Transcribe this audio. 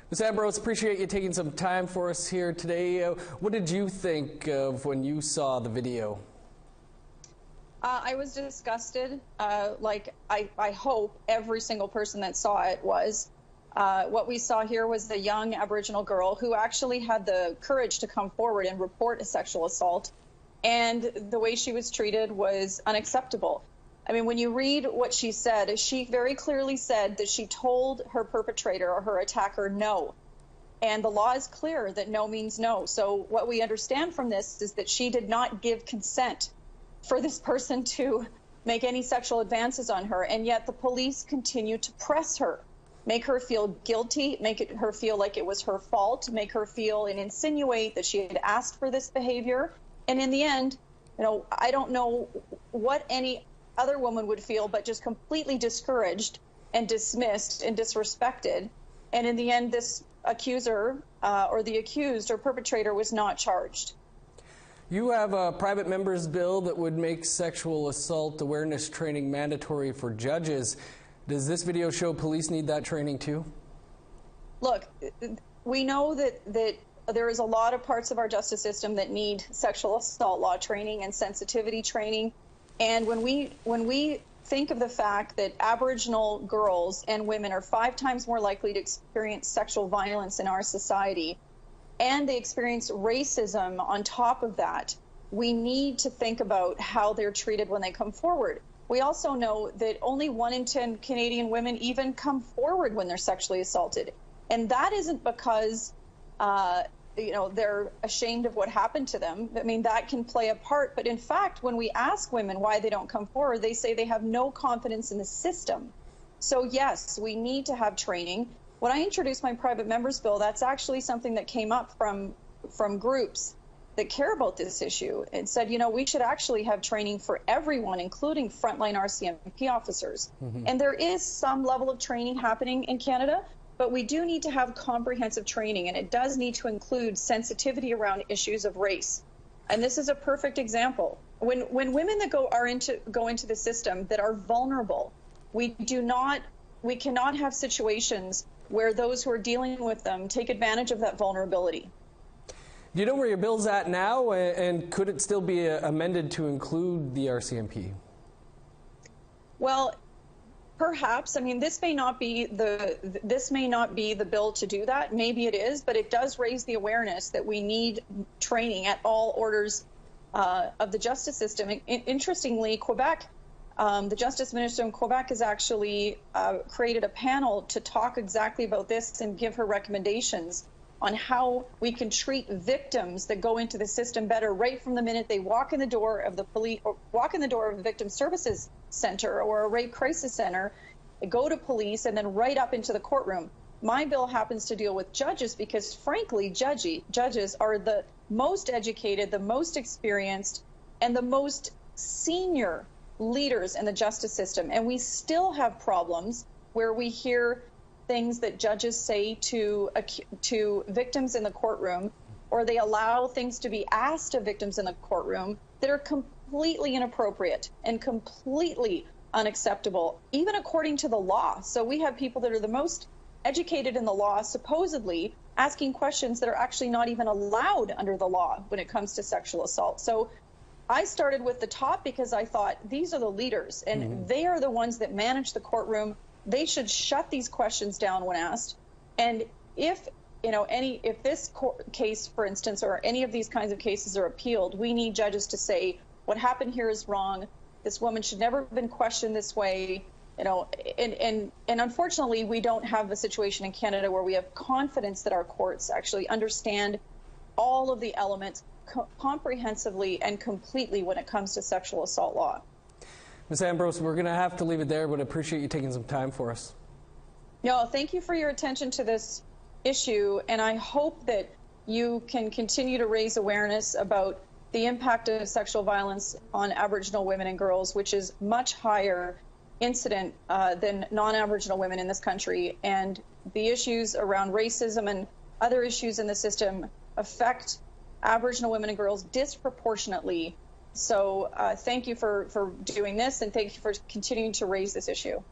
Ms. Ambrose, appreciate you taking some time for us here today. What did you think of when you saw the video? I was disgusted, like I hope every single person that saw it was. What we saw here was the young Aboriginal girl who actually had the courage to come forward and report a sexual assault, and the way she was treated was unacceptable. I mean, when you read what she said, she very clearly said that she told her perpetrator or her attacker no. And the law is clear that no means no. So what we understand from this is that she did not give consent for this person to make any sexual advances on her, and yet the police continue to press her, make her feel guilty, her feel like it was her fault, make her feel and insinuate that she had asked for this behavior. And in the end, I don't know what any other woman would feel but just completely discouraged and dismissed and disrespected. And in the end, this accuser or the accused or perpetrator was not charged. You have a private member's bill that would make sexual assault awareness training mandatory for judges. Does this video show police need that training too? Look, we know that there is a lot of parts of our justice system that need sexual assault law training and sensitivity training. And when we think of the fact that Aboriginal girls and women are 5 times more likely to experience sexual violence in our society, and they experience racism on top of that, we need to think about how they're treated when they come forward. We also know that only 1 in 10 Canadian women even come forward when they're sexually assaulted. And that isn't because they're ashamed of what happened to them. I mean, that can play a part. But in fact, when we ask women why they don't come forward, they say they have no confidence in the system. So yes, we need to have training. When I introduced my private member's bill, that's actually something that came up from groups that care about this issue and said, we should actually have training for everyone, including frontline RCMP officers. Mm-hmm. And there is some level of training happening in Canada, but we do need to have comprehensive training, and it does need to include sensitivity around issues of race. And this is a perfect example. When women that go into the system that are vulnerable, we cannot have situations where those who are dealing with them take advantage of that vulnerability. Do you know where your bill's at now, and could it still be amended to include the RCMP? Well, perhaps. I mean, this may not be the bill to do that. Maybe it is, but it does raise the awareness that we need training at all orders of the justice system. Interestingly, Quebec, the Justice Minister in Quebec has actually created a panel to talk exactly about this and give her recommendations on how we can treat victims that go into the system better right from the minute they walk in the door of the police or walk in the door of a victim services center or a rape crisis center, go to police, and then right up into the courtroom. My bill happens to deal with judges because, frankly, judges are the most educated, the most experienced, and the most senior leaders in the justice system. And we still have problems where we hear things that judges say to victims in the courtroom, or they allow things to be asked of victims in the courtroom that are completely inappropriate and completely unacceptable, even according to the law. So we have people that are the most educated in the law, supposedly asking questions that are actually not even allowed under the law when it comes to sexual assault. So I started with the top because I thought these are the leaders, and they are the ones that manage the courtroom. They should shut these questions down when asked. And if this case, for instance, or any of these kinds of cases are appealed, we need judges to say what happened here is wrong. This woman should never have been questioned this way. And unfortunately, we don't have a situation in Canada where we have confidence that our courts actually understand all of the elements comprehensively and completely when it comes to sexual assault law. Ms. Ambrose, we're going to have to leave it there, but I appreciate you taking some time for us. No, thank you for your attention to this issue, and I hope that you can continue to raise awareness about the impact of sexual violence on Aboriginal women and girls, which is much higher incident than non-Aboriginal women in this country, and the issues around racism and other issues in the system affect Aboriginal women and girls disproportionately. So thank you for doing this, and thank you for continuing to raise this issue.